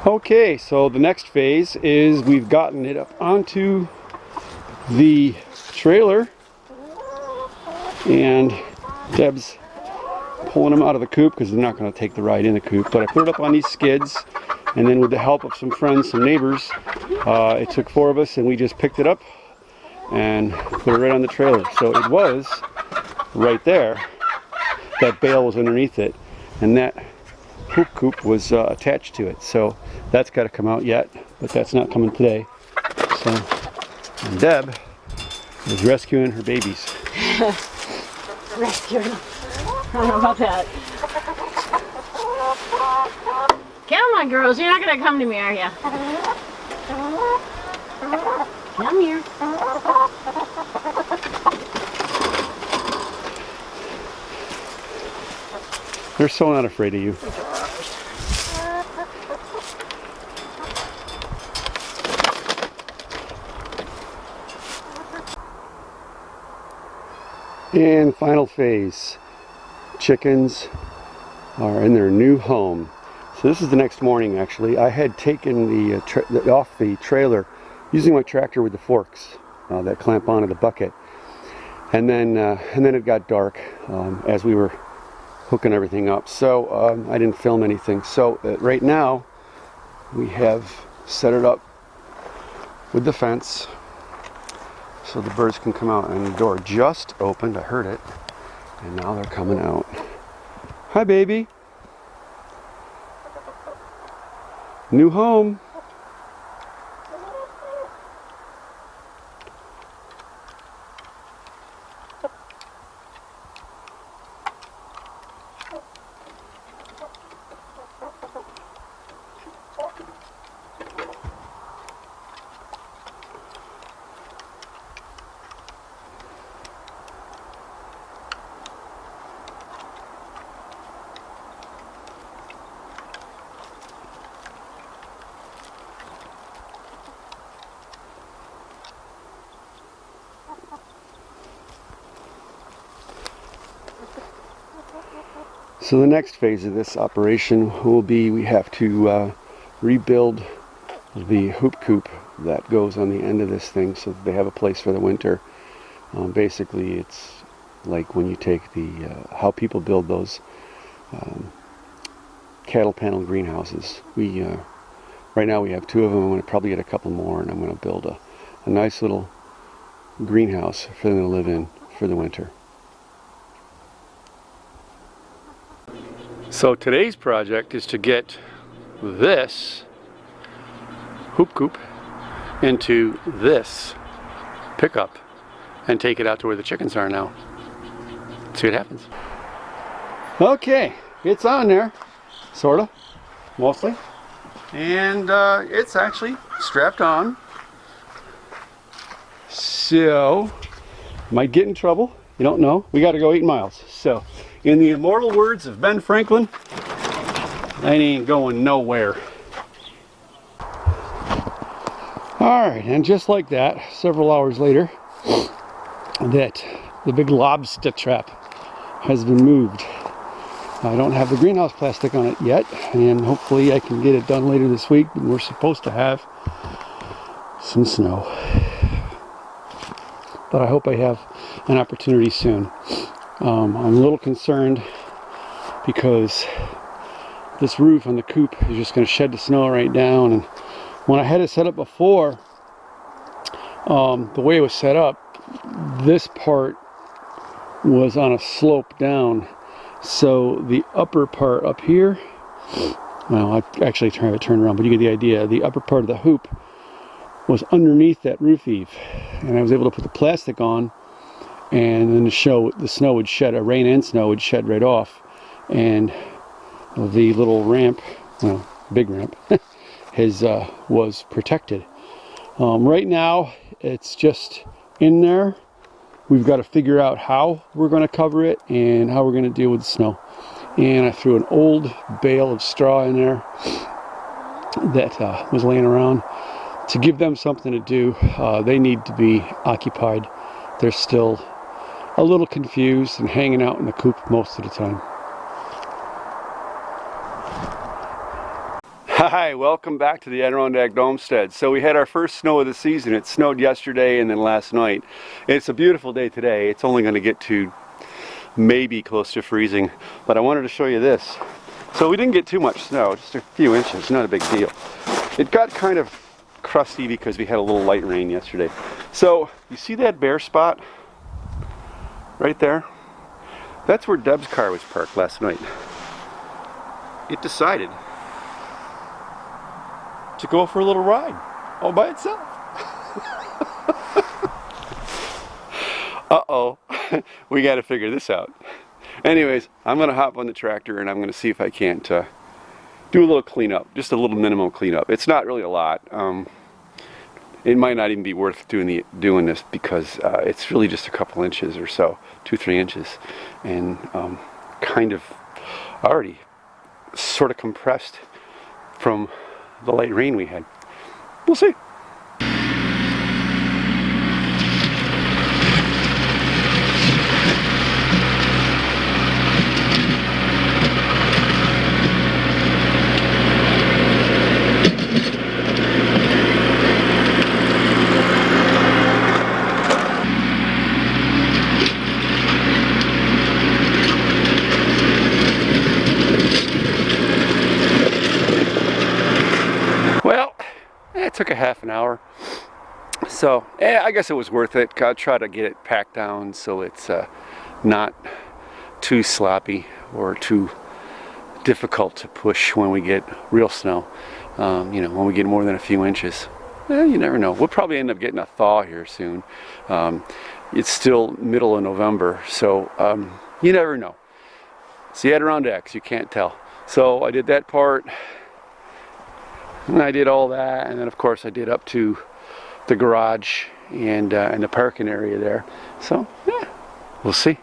Okay, so the next phase is we've gotten it up onto the trailer, and Deb's pulling them out of the coop because they're not going to take the ride in the coop. But I put it up on these skids, and then with the help of some friends, some neighbors, it took 4 of us, and we just picked it up and put it right on the trailer. So it was right there. That bale was underneath it, and that hoop coop was attached to it. So that's got to come out yet, but that's not coming today. So and Deb is rescuing her babies. Rescuing. I don't know about that. Come on, girls. You're not going to come to me, are you? Come here. They're so not afraid of you. And final phase. Chickens are in their new home. So this is the next morning actually. I had taken the off the trailer using my tractor with the forks that clamp onto the bucket. And then it got dark as we were hooking everything up. So I didn't film anything. So right now we have set it up with the fence so the birds can come out, and the door just opened. I heard it, and now they're coming out. Hi, baby. New home. So the next phase of this operation will be we have to rebuild the hoop coop that goes on the end of this thing so that they have a place for the winter. Basically, it's like when you take the how people build those cattle panel greenhouses. We right now we have 2 of them. I'm going to probably get a couple more, and I'm going to build a nice little greenhouse for them to live in for the winter. So today's project is to get this hoop coop into this pickup and take it out to where the chickens are now. See what happens. Okay, it's on there, sort of, mostly. And it's actually strapped on. So, might get in trouble. You don't know. We got to go 8 miles. So, in the immortal words of Ben Franklin, I ain't going nowhere. Alright, and just like that, several hours later, that the big lobster trap has been moved. I don't have the greenhouse plastic on it yet, and hopefully I can get it done later this week. We're supposed to have some snow. But I hope I have an opportunity soon. I'm a little concerned because this roof on the coop is just going to shed the snow right down, and when I had it set up before, the way it was set up, this part was on a slope down, so the upper part up here, well, I actually try to turn around, but you get the idea. The upper part of the hoop was underneath that roof eave, and I was able to put the plastic on, and then the snow would shed, rain and snow would shed right off, and the little ramp, well, big ramp, was protected. Right now, it's just in there. We've got to figure out how we're going to cover it and how we're going to deal with the snow. And I threw an old bale of straw in there that was laying around to give them something to do. They need to be occupied. They're still a little confused and hanging out in the coop most of the time. Hi, welcome back to the Adirondack Domestead. So we had our first snow of the season. It snowed yesterday and then last night. It's a beautiful day today. It's only going to get to maybe close to freezing, but I wanted to show you this. So we didn't get too much snow, just a few inches, not a big deal. It got kind of crusty because we had a little light rain yesterday. So you see that bare spot right there? That's where Deb's car was parked last night. It decided to go for a little ride all by itself. Uh-oh, we got to figure this out. Anyways, I'm going to hop on the tractor and I'm going to see if I can't do a little cleanup, just a little minimum cleanup. It's not really a lot. It might not even be worth doing this because it's really just a couple inches or so, 2-3 inches, and kind of already sort of compressed from the light rain we had. We'll see. Took a half an hour, so I guess it was worth it. I'll try to get it packed down so it's not too sloppy or too difficult to push when we get real snow. You know, when we get more than a few inches. You never know. We'll probably end up getting a thaw here soon. It's still middle of November, so you never know. It's the Adirondacks, you can't tell. So I did that part. And I did all that, and then of course I did up to the garage and the parking area there. So yeah, we'll see.